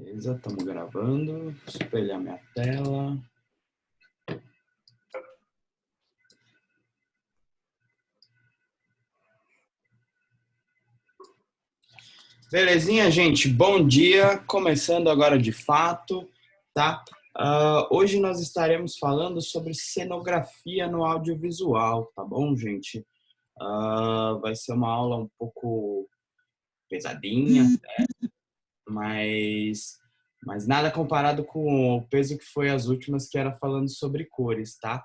Beleza, estamos gravando. Espelhar minha tela. Belezinha, gente? Bom dia. Começando agora de fato, tá? Hoje nós estaremos falando sobre cenografia no audiovisual, tá bom, gente? Vai ser uma aula um pouco pesadinha, mas nada comparado com o peso que foi as últimas, que era falando sobre cores, tá?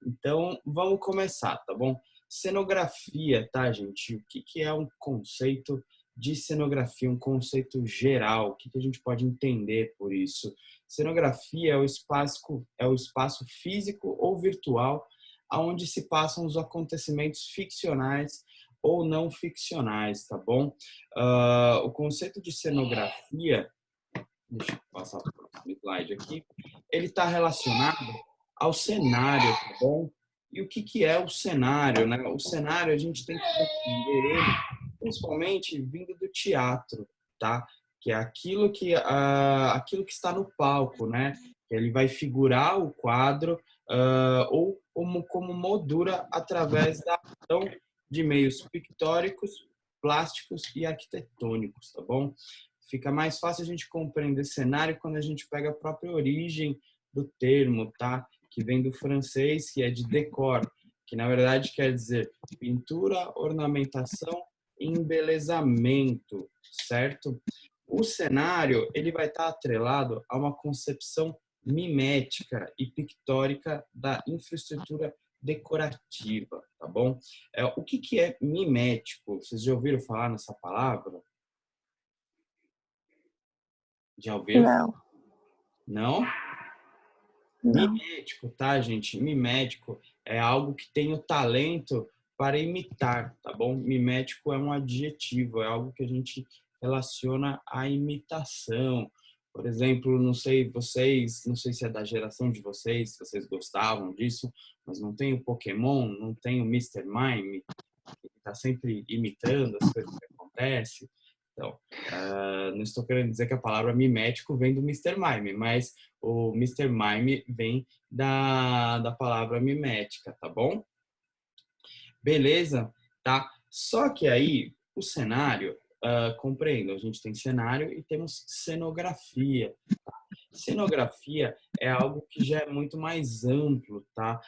Então, vamos começar, tá bom? Cenografia, tá, gente? O que é um conceito de cenografia, um conceito geral? O que a gente pode entender por isso? Cenografia é o espaço físico ou virtual onde se passam os acontecimentos ficcionais ou não ficcionais, tá bom? O conceito de cenografia, deixa eu passar para o próximo slide aqui, ele está relacionado ao cenário, tá bom? E o que é o cenário, né? O cenário, a gente tem que compreender ele, principalmente vindo do teatro, tá? Que é aquilo que está no palco, né? Ele vai figurar o quadro ou como moldura através da ação de meios pictóricos, plásticos e arquitetônicos, tá bom? Fica mais fácil a gente compreender cenário quando a gente pega a própria origem do termo, tá? Que vem do francês, que é de décor, que na verdade quer dizer pintura, ornamentação e embelezamento, certo? O cenário, ele vai estar atrelado a uma concepção mimética e pictórica da infraestrutura decorativa, tá bom? O que é mimético? Vocês já ouviram falar nessa palavra? Já ouviram? Não. Não? Não. Mimético, tá, gente? Mimético é algo que tem o talento para imitar, tá bom? Mimético é um adjetivo, é algo que a gente relaciona à imitação. Por exemplo, não sei não sei se é da geração de vocês, se vocês gostavam disso, mas não tem o Pokémon, não tem o Mister Mime, que está sempre imitando as coisas que acontecem. Então, não estou querendo dizer que a palavra mimético vem do Mister Mime, mas o Mister Mime vem da palavra mimética, tá bom? Beleza? Tá? Só que aí, o cenário, compreendo, a gente tem cenário e temos cenografia. Tá? Cenografia é algo que já é muito mais amplo, tá?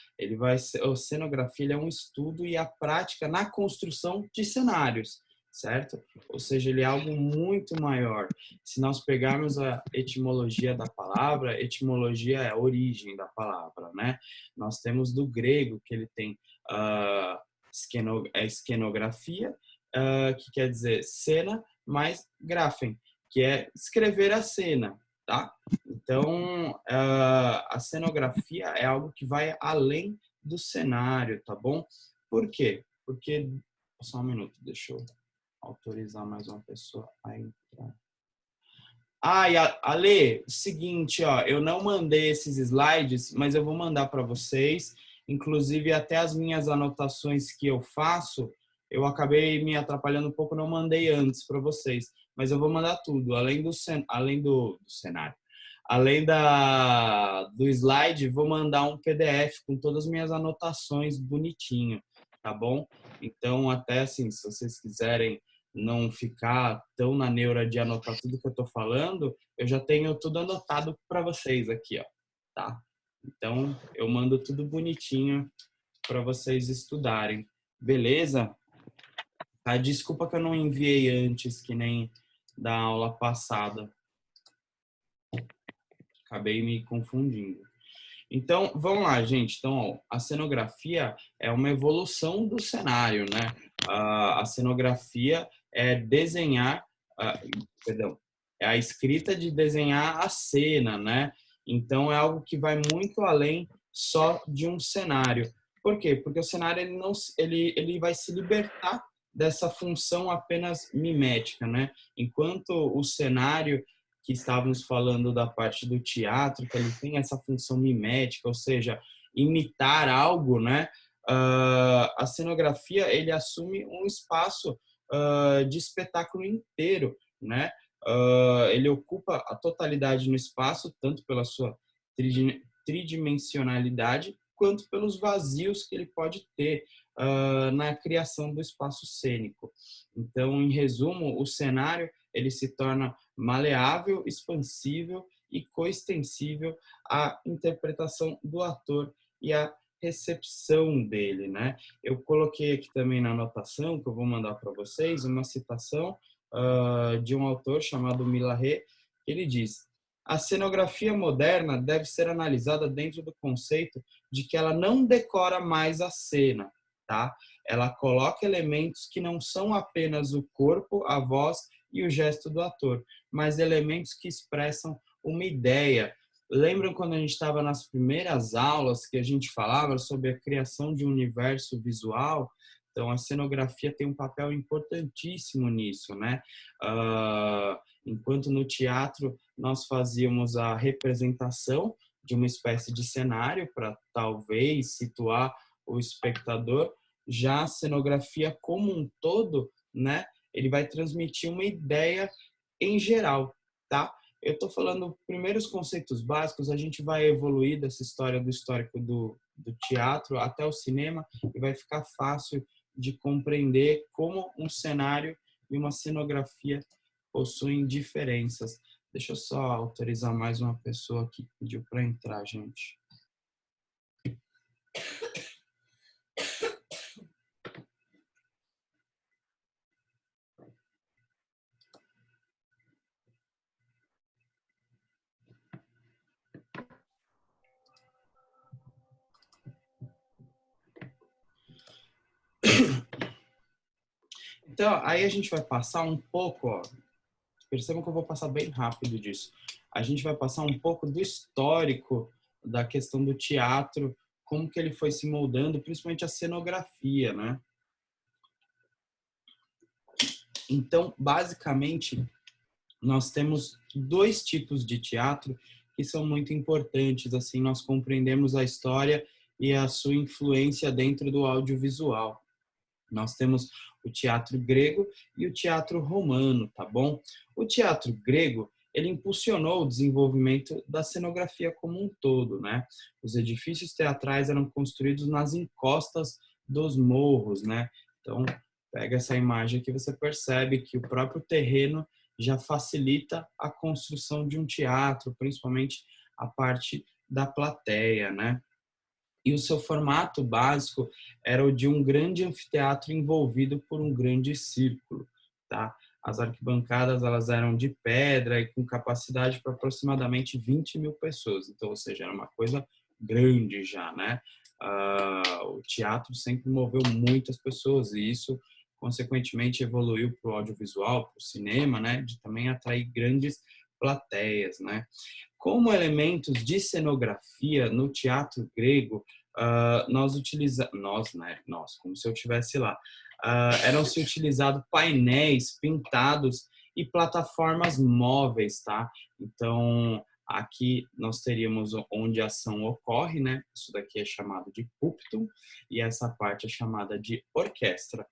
A cenografia ele é um estudo e a prática na construção de cenários, certo? Ou seja, ele é algo muito maior. Se nós pegarmos a etimologia da palavra, etimologia é a origem da palavra, né? Nós temos do grego que ele tem escenografia, que quer dizer cena, mais graphem, que é escrever a cena, tá? Então, a cenografia é algo que vai além do cenário, tá bom? Por quê? Porque, só um minuto, deixa eu autorizar mais uma pessoa a entrar. E Ale, seguinte, ó, eu não mandei esses slides, mas eu vou mandar para vocês. Inclusive, até as minhas anotações que eu faço, eu acabei me atrapalhando um pouco, não mandei antes para vocês. Mas eu vou mandar tudo, além do cenário. Além do slide, vou mandar um PDF com todas as minhas anotações bonitinho, tá bom? Então, até assim, se vocês quiserem não ficar tão na neura de anotar tudo que eu tô falando, eu já tenho tudo anotado para vocês aqui, ó, tá? Então, eu mando tudo bonitinho para vocês estudarem. Beleza? Tá? Desculpa que eu não enviei antes, que nem da aula passada. Acabei me confundindo. Então, vamos lá, gente. Então, ó, a cenografia é uma evolução do cenário, né? A cenografia é desenhar, perdão, é a escrita de desenhar a cena, né? Então, é algo que vai muito além só de um cenário. Por quê? Porque o cenário ele vai se libertar dessa função apenas mimética, né? Enquanto o cenário que estávamos falando da parte do teatro, que ele tem essa função mimética, ou seja, imitar algo, né? A cenografia ele assume um espaço de espetáculo inteiro, né? ele ocupa a totalidade no espaço, tanto pela sua tridimensionalidade, quanto pelos vazios que ele pode ter na criação do espaço cênico. Então, em resumo, o cenário ele se torna maleável, expansível e coextensível à interpretação do ator e à recepção dele, né? Eu coloquei aqui também na anotação, que eu vou mandar para vocês, uma citação de um autor chamado Millaret, que ele diz: a cenografia moderna deve ser analisada dentro do conceito de que ela não decora mais a cena, tá? Ela coloca elementos que não são apenas o corpo, a voz e o gesto do ator, mas elementos que expressam uma ideia. Lembram quando a gente estava nas primeiras aulas que a gente falava sobre a criação de um universo visual? Então, a cenografia tem um papel importantíssimo nisso, né? Enquanto no teatro nós fazíamos a representação de uma espécie de cenário para talvez situar o espectador, já a cenografia como um todo, né? Ele vai transmitir uma ideia em geral, tá? Eu estou falando primeiros conceitos básicos, a gente vai evoluir dessa história do histórico do teatro até o cinema e vai ficar fácil de compreender como um cenário e uma cenografia possuem diferenças. Deixa eu só autorizar mais uma pessoa que pediu para entrar, gente. Então, aí a gente vai passar um pouco, ó, percebam que eu vou passar bem rápido disso. A gente vai passar um pouco do histórico da questão do teatro, como que ele foi se moldando, principalmente a cenografia, né? Então, basicamente, nós temos dois tipos de teatro que são muito importantes, assim, nós compreendemos a história e a sua influência dentro do audiovisual. Nós temos o teatro grego e o teatro romano, tá bom? O teatro grego, ele impulsionou o desenvolvimento da cenografia como um todo, né? Os edifícios teatrais eram construídos nas encostas dos morros, né? Então, pega essa imagem aqui, você percebe que o próprio terreno já facilita a construção de um teatro, principalmente a parte da plateia, né? E o seu formato básico era o de um grande anfiteatro envolvido por um grande círculo, tá? As arquibancadas elas eram de pedra e com capacidade para aproximadamente 20 mil pessoas. Então, ou seja, era uma coisa grande já, né? O teatro sempre moveu muitas pessoas e isso, consequentemente, evoluiu para o audiovisual, para o cinema, né? De também atrair grandes plateias, né? Como elementos de cenografia no teatro grego, nós utilizamos, nós, como se eu estivesse lá, eram-se utilizados painéis pintados e plataformas móveis, tá? Então, aqui nós teríamos onde a ação ocorre, né? Isso daqui é chamado de púlpito e essa parte é chamada de orquestra.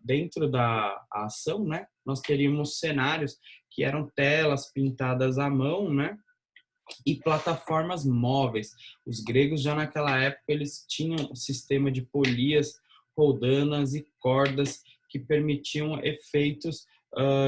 Dentro da ação, né? Nós teríamos cenários que eram telas pintadas à mão, né? E plataformas móveis. Os gregos já naquela época eles tinham um sistema de polias, roldanas e cordas que permitiam efeitos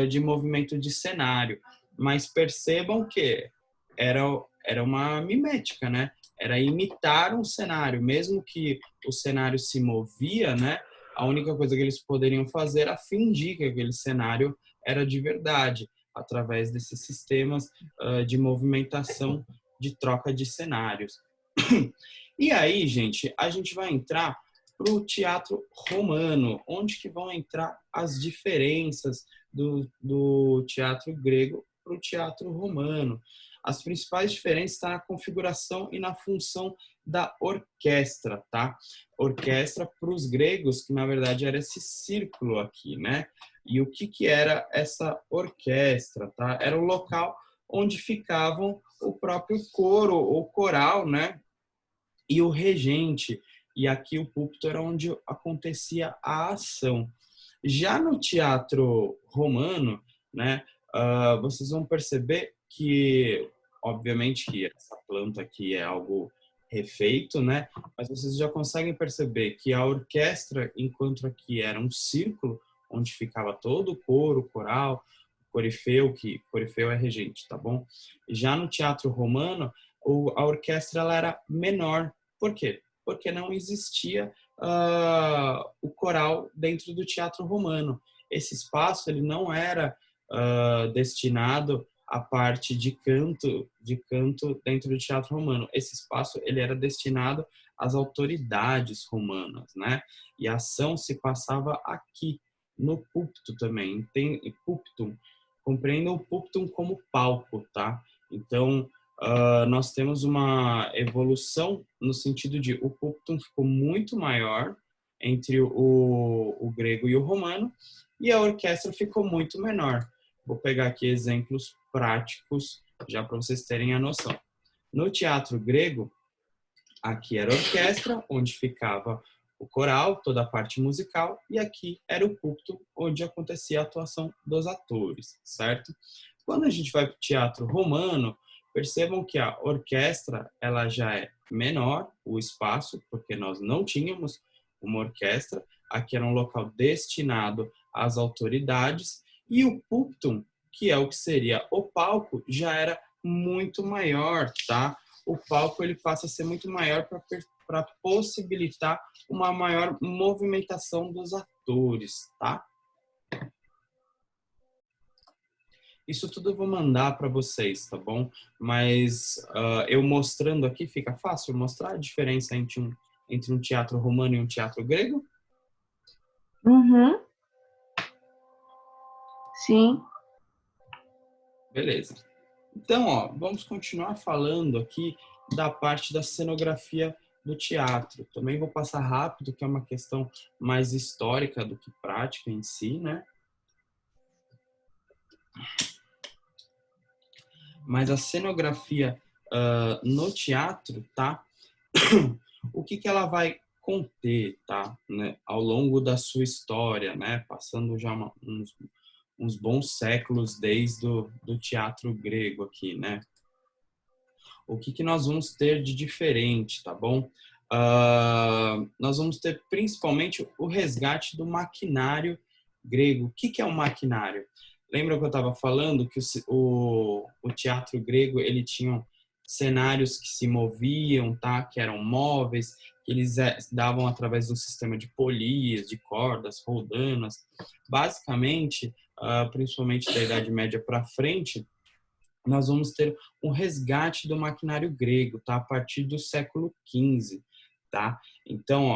de movimento de cenário. Mas percebam que era uma mimética, né? Era imitar um cenário, mesmo que o cenário se movia, né? A única coisa que eles poderiam fazer era fingir que aquele cenário era de verdade, através desses sistemas de movimentação, de troca de cenários. E aí, gente, a gente vai entrar para o teatro romano, onde que vão entrar as diferenças do teatro grego para o teatro romano. As principais diferenças estão na configuração e na função da orquestra, tá? Orquestra para os gregos, que na verdade era esse círculo aqui, né? E o que era essa orquestra, tá? Era o local onde ficavam o próprio coro ou coral, né? E o regente. E aqui o púlpito era onde acontecia a ação. Já no teatro romano, né? vocês vão perceber que, obviamente, que essa planta aqui é algo refeito, né? Mas vocês já conseguem perceber que a orquestra, enquanto aqui era um círculo, onde ficava todo o coro, o coral, o corifeu, que corifeu é regente, tá bom? Já no teatro romano, a orquestra ela era menor. Por quê? Porque não existia o coral dentro do teatro romano. Esse espaço ele não era destinado à parte de canto dentro do teatro romano. Esse espaço ele era destinado às autoridades romanas, né? E a ação se passava aqui no púlpito também. Tem púlpito, compreendam o púlpito como palco, tá? Então nós temos uma evolução no sentido de o púlpito ficou muito maior entre o grego e o romano e a orquestra ficou muito menor. Vou pegar aqui exemplos práticos já para vocês terem a noção. No teatro grego, aqui era a orquestra, onde ficava o coral, toda a parte musical, e aqui era o púlpito, onde acontecia a atuação dos atores, certo? Quando a gente vai para o teatro romano, percebam que a orquestra ela já é menor, o espaço, porque nós não tínhamos uma orquestra, aqui era um local destinado às autoridades, e o púlpito, que é o que seria o palco, já era muito maior, tá? O palco ele passa a ser muito maior para possibilitar uma maior movimentação dos atores, tá? Isso tudo eu vou mandar para vocês, tá bom? Mas eu mostrando aqui, fica fácil mostrar a diferença entre um teatro romano e um teatro grego? Uhum. Sim. Beleza. Então, ó, vamos continuar falando aqui da parte da cenografia do teatro. Também vou passar rápido, que é uma questão mais histórica do que prática em si, né? Mas a cenografia no teatro, tá? O que ela vai conter, tá? Né? Ao longo da sua história, né? Passando já uns bons séculos desde do teatro grego aqui, né? O que nós vamos ter de diferente, tá bom? Nós vamos ter principalmente o resgate do maquinário grego. O que é um maquinário? Lembra que eu estava falando que o teatro grego ele tinha cenários que se moviam, tá? Que eram móveis, que eles davam através de um sistema de polias, de cordas, roldanas. Basicamente, principalmente da Idade Média para frente, nós vamos ter um resgate do maquinário grego, tá? A partir do século XV, tá? Então,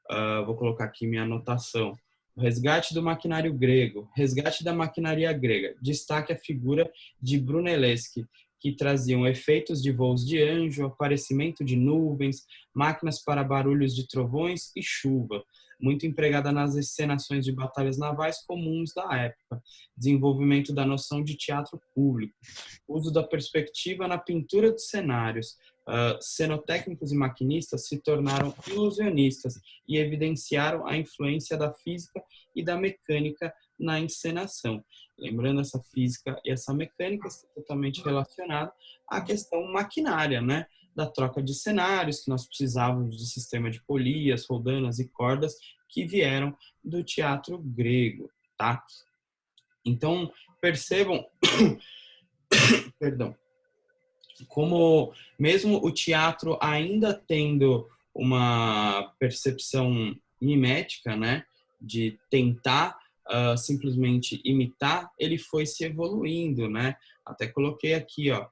ó, vou colocar aqui minha anotação. O resgate do maquinário grego, resgate da maquinaria grega. Destaque a figura de Brunelleschi, que traziam efeitos de voos de anjo, aparecimento de nuvens, máquinas para barulhos de trovões e chuva, muito empregada nas encenações de batalhas navais comuns da época, desenvolvimento da noção de teatro público, uso da perspectiva na pintura de cenários. Cenotécnicos e maquinistas se tornaram ilusionistas e evidenciaram a influência da física e da mecânica na encenação. Lembrando, essa física e essa mecânica estão totalmente relacionadas à questão maquinária, né? Da troca de cenários, que nós precisávamos de sistema de polias, roldanas e cordas que vieram do teatro grego, tá? Então, percebam, perdão, como mesmo o teatro ainda tendo uma percepção mimética, né, de tentar simplesmente imitar, ele foi se evoluindo, né? Até coloquei aqui, ó,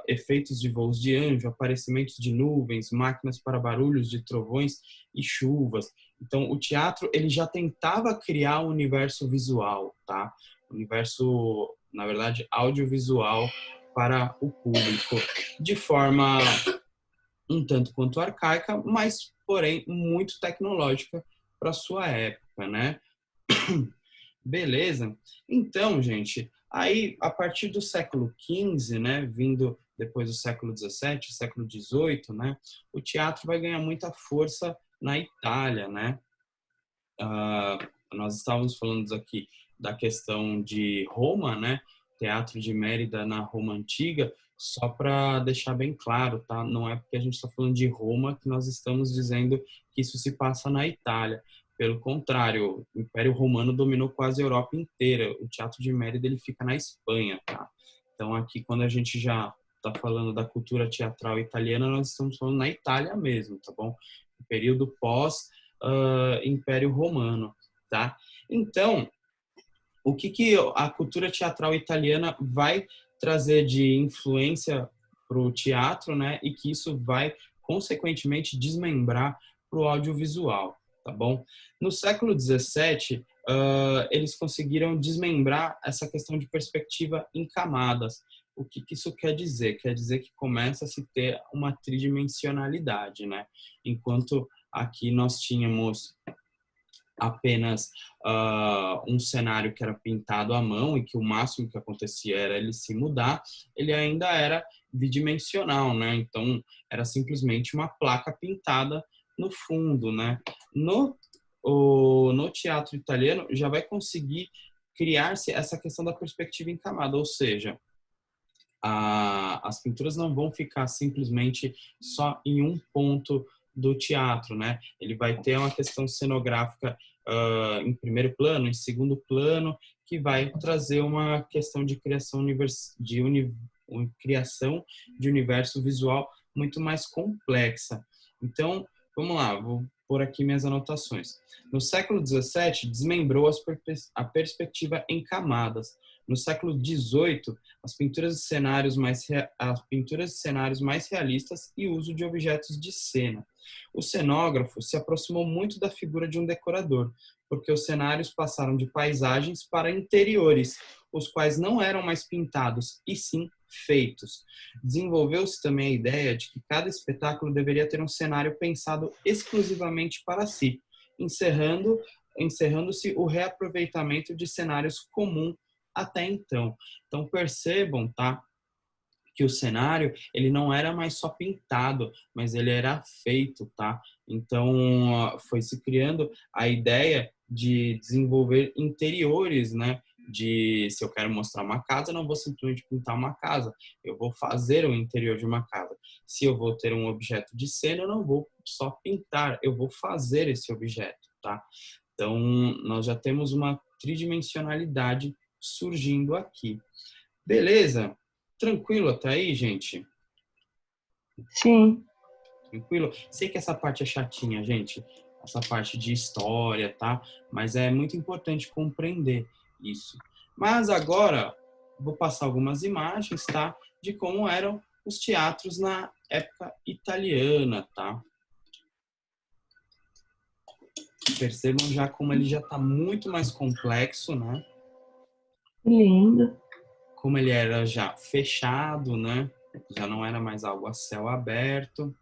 efeitos de voos de anjo, aparecimentos de nuvens, máquinas para barulhos de trovões e chuvas. Então, o teatro ele já tentava criar um universo visual, tá? Universo, na verdade, audiovisual para o público, de forma um tanto quanto arcaica, mas, porém, muito tecnológica para sua época, né? Beleza? Então, gente, aí, a partir do século XV, né, vindo depois do século XVII, século XVIII, né, o teatro vai ganhar muita força na Itália, né? Nós estávamos falando aqui da questão de Roma, né? Teatro de Mérida na Roma Antiga, só para deixar bem claro, tá? Não é porque a gente está falando de Roma que nós estamos dizendo que isso se passa na Itália. Pelo contrário, o Império Romano dominou quase a Europa inteira. O Teatro de Mérida ele fica na Espanha, tá? Então aqui quando a gente já está falando da cultura teatral italiana, nós estamos falando na Itália mesmo, tá bom? O período pós Império Romano, tá? Então, o que a cultura teatral italiana vai trazer de influência para o teatro, né? E que isso vai, consequentemente, desmembrar para o audiovisual, tá bom? No século XVII, eles conseguiram desmembrar essa questão de perspectiva em camadas. O que isso quer dizer? Quer dizer que começa a se ter uma tridimensionalidade, né? Enquanto aqui nós tínhamos apenas um cenário que era pintado à mão e que o máximo que acontecia era ele se mudar, ele ainda era bidimensional, né? Então, era simplesmente uma placa pintada no fundo, né? No teatro italiano, já vai conseguir criar-se essa questão da perspectiva em camada, ou seja, as pinturas não vão ficar simplesmente só em um ponto do teatro, né? Ele vai ter uma questão cenográfica em primeiro plano, em segundo plano, que vai trazer uma questão de criação criação de universo visual muito mais complexa. Então, vamos lá, vou pôr aqui minhas anotações. No século XVII, desmembrou a perspectiva em camadas. No século XVIII, as pinturas de cenários mais realistas e uso de objetos de cena. O cenógrafo se aproximou muito da figura de um decorador, porque os cenários passaram de paisagens para interiores, os quais não eram mais pintados, e sim feitos. Desenvolveu-se também a ideia de que cada espetáculo deveria ter um cenário pensado exclusivamente para si, encerrando-se o reaproveitamento de cenários comuns até então. Então percebam, tá? Que o cenário, ele não era mais só pintado, mas ele era feito, tá? Então, foi se criando a ideia de desenvolver interiores, né? Se eu quero mostrar uma casa, eu não vou simplesmente pintar uma casa, eu vou fazer o interior de uma casa. Se eu vou ter um objeto de cena, eu não vou só pintar, eu vou fazer esse objeto, tá? Então, nós já temos uma tridimensionalidade surgindo aqui. Beleza? Tranquilo até aí, gente? Sim. Tranquilo? Sei que essa parte é chatinha, gente. Essa parte de história, tá? Mas é muito importante compreender isso. Mas agora, vou passar algumas imagens, tá? De como eram os teatros na época italiana, tá? Percebam já como ele já está muito mais complexo, né? Lindo. Como ele era já fechado, né? Já não era mais algo a céu aberto.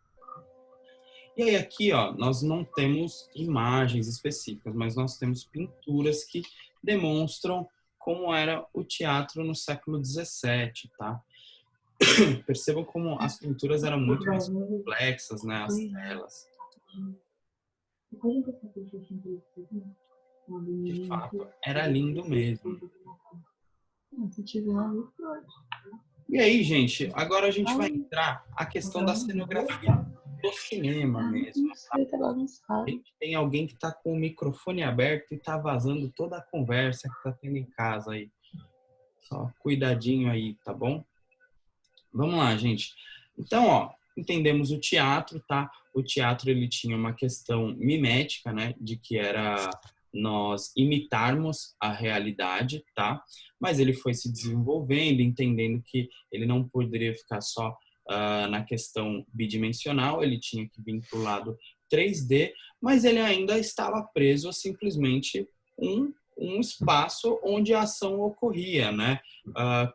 E aí aqui, ó, nós não temos imagens específicas, mas nós temos pinturas que demonstram como era o teatro no século XVII, tá? Percebam como as pinturas eram muito mais complexas, né? As telas. De fato, era lindo mesmo. E aí, gente, agora a gente vai entrar a questão da cenografia do cinema mesmo. A gente tem alguém que está com o microfone aberto e está vazando toda a conversa que está tendo em casa aí. Só cuidadinho aí, tá bom? Vamos lá, gente. Então, ó, entendemos o teatro, tá? O teatro, ele tinha uma questão mimética, né? De que era nós imitarmos a realidade, tá? Mas ele foi se desenvolvendo, entendendo que ele não poderia ficar só na questão bidimensional, ele tinha que vir para o lado 3D, mas ele ainda estava preso a simplesmente um espaço onde a ação ocorria, né?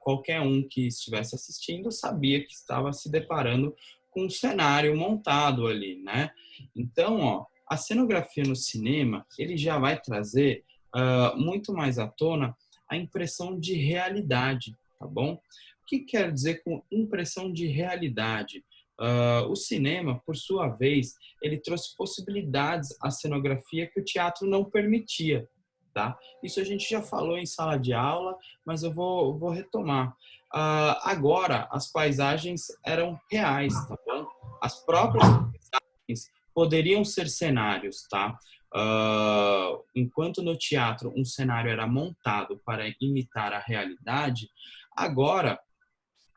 Qualquer um que estivesse assistindo sabia que estava se deparando com um cenário montado ali, né? Então, ó, a cenografia no cinema, ele já vai trazer muito mais à tona a impressão de realidade, tá bom? O que quer dizer com impressão de realidade? O cinema, por sua vez, ele trouxe possibilidades à cenografia que o teatro não permitia, tá? Isso a gente já falou em sala de aula, mas eu vou retomar. Agora, as paisagens eram reais, tá bom? As próprias paisagens poderiam ser cenários, tá? Enquanto no teatro um cenário era montado para imitar a realidade, agora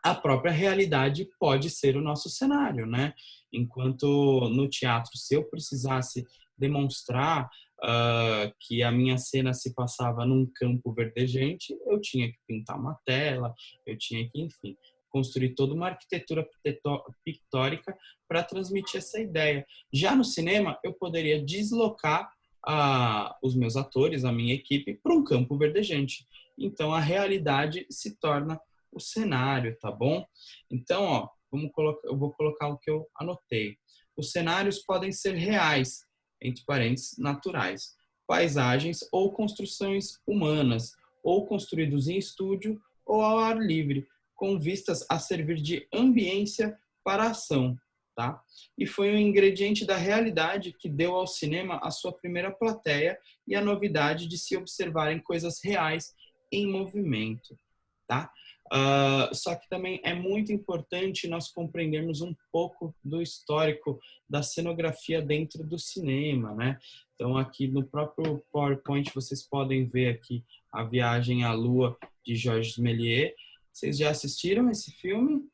a própria realidade pode ser o nosso cenário, né? Enquanto no teatro, se eu precisasse demonstrar que a minha cena se passava num campo verdejante, eu tinha que pintar uma tela, eu tinha que, enfim, construir toda uma arquitetura pictórica para transmitir essa ideia. Já no cinema, eu poderia deslocar os meus atores, a minha equipe, para um campo verdejante. Então, a realidade se torna o cenário, tá bom? Então, ó, eu vou colocar o que eu anotei. Os cenários podem ser reais, entre parênteses, naturais, paisagens ou construções humanas, ou construídos em estúdio ou ao ar livre, com vistas a servir de ambiência para a ação, tá? E foi um ingrediente da realidade que deu ao cinema a sua primeira plateia e a novidade de se observarem coisas reais em movimento, tá? Só que também é muito importante nós compreendermos um pouco do histórico da cenografia dentro do cinema, né? Então, aqui no próprio PowerPoint, vocês podem ver aqui A Viagem à Lua, de Georges Méliès. Vocês já assistiram esse filme?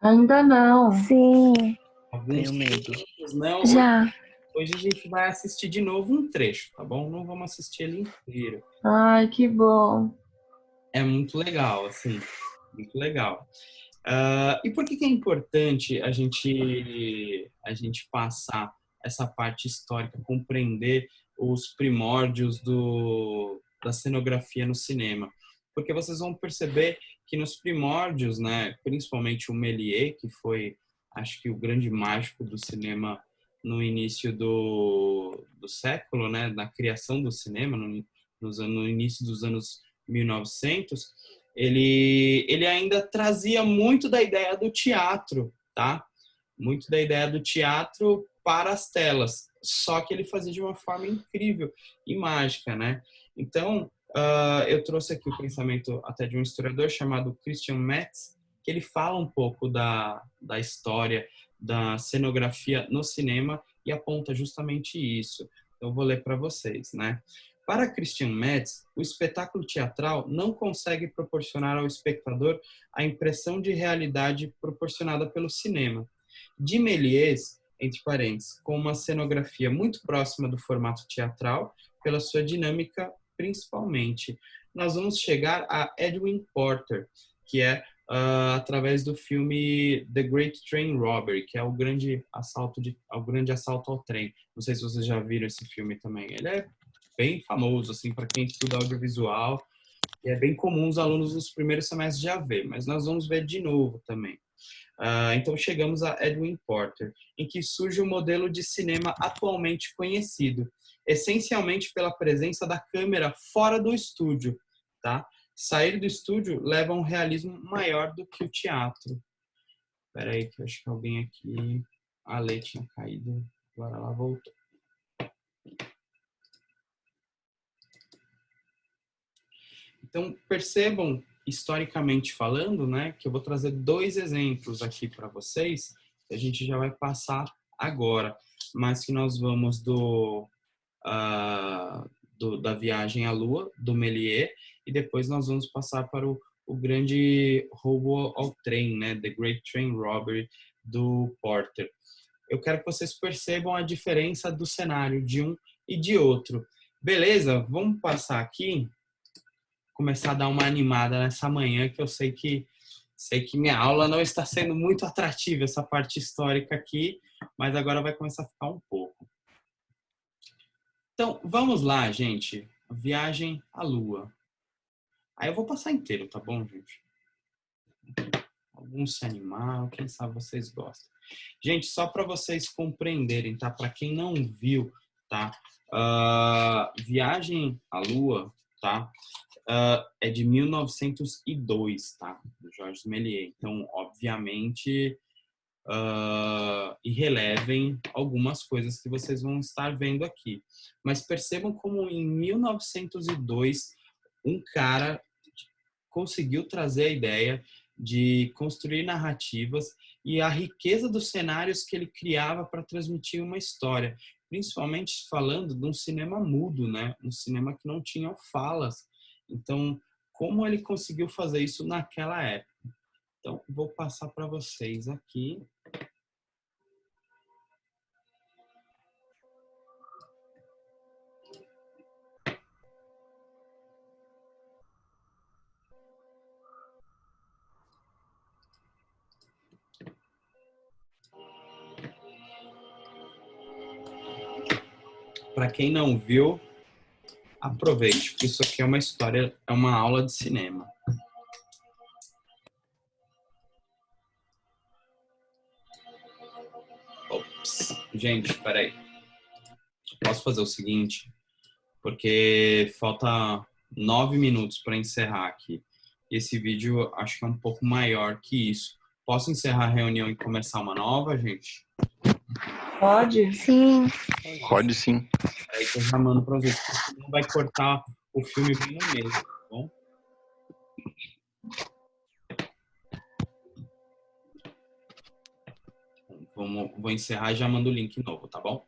Ainda não. Sim, Alguns Tenho medo. não. já. Hoje a gente vai assistir de novo um trecho, tá bom? Não vamos assistir ele inteiro. Ai, que bom. É muito legal, assim, muito legal. E por que é importante a gente passar essa parte histórica, compreender os primórdios da cenografia no cinema? Porque vocês vão perceber que nos primórdios, né, principalmente o Méliès, que foi, acho que o grande mágico do cinema no início do século, né, na criação do cinema, no início dos anos 1900, ele ainda trazia muito da ideia do teatro, tá? Muito da ideia do teatro para as telas. Só que ele fazia de uma forma incrível e mágica, né? Então, eu trouxe aqui o pensamento até de um historiador chamado Christian Metz, que ele fala um pouco da história da cenografia no cinema e aponta justamente isso. Eu vou ler para vocês, né? Para Christian Metz, o espetáculo teatral não consegue proporcionar ao espectador a impressão de realidade proporcionada pelo cinema. De Méliès, entre parênteses, com uma cenografia muito próxima do formato teatral, pela sua dinâmica principalmente. Nós vamos chegar a Edwin Porter, que é através do filme The Great Train Robbery, que é o grande assalto ao trem. Não sei se vocês já viram esse filme também. Ele é bem famoso, assim, para quem estuda audiovisual. E é bem comum os alunos nos primeiros semestres já ver, mas nós vamos ver de novo também. Então chegamos a Edwin Porter, em que surge o modelo de cinema atualmente conhecido, essencialmente pela presença da câmera fora do estúdio, tá? Sair do estúdio leva a um realismo maior do que o teatro. Espera aí que eu acho que alguém aqui... A Lê tinha caído, agora ela voltou. Então, percebam, historicamente falando, né, que eu vou trazer 2 exemplos aqui para vocês, que a gente já vai passar agora, mas que nós vamos da Viagem à Lua, do Méliès, e depois nós vamos passar para o grande roubo ao trem, né, The Great Train Robbery, do Porter. Eu quero que vocês percebam a diferença do cenário de um e de outro. Beleza? Vamos passar aqui, começar a dar uma animada nessa manhã, que eu sei que minha aula não está sendo muito atrativa, essa parte histórica aqui, mas agora vai começar a ficar um pouco. Então, vamos lá, gente. Viagem à Lua. Aí eu vou passar inteiro, tá bom, gente? Alguns se animaram, quem sabe vocês gostam. Gente, só para vocês compreenderem, tá? Para quem não viu, tá? Viagem à Lua, tá? É de 1902, tá? Do Georges Méliès. Então, obviamente, e relevem algumas coisas que vocês vão estar vendo aqui. Mas percebam como em 1902 um cara conseguiu trazer a ideia de construir narrativas e a riqueza dos cenários que ele criava para transmitir uma história, principalmente falando de um cinema mudo, né? Um cinema que não tinha falas. Então, como ele conseguiu fazer isso naquela época? Então, vou passar para vocês aqui. Para quem não viu, aproveite, porque isso aqui é uma história, é uma aula de cinema. Ops. Gente, peraí. Posso fazer o seguinte? Porque falta 9 minutos para encerrar aqui. Esse vídeo acho que é um pouco maior que isso. Posso encerrar a reunião e começar uma nova, gente? Pode? Sim. Pode sim. Aí que eu já mando para vocês, porque não vai cortar o filme bem no meio, tá bom? Vou encerrar e já mando o link novo, tá bom?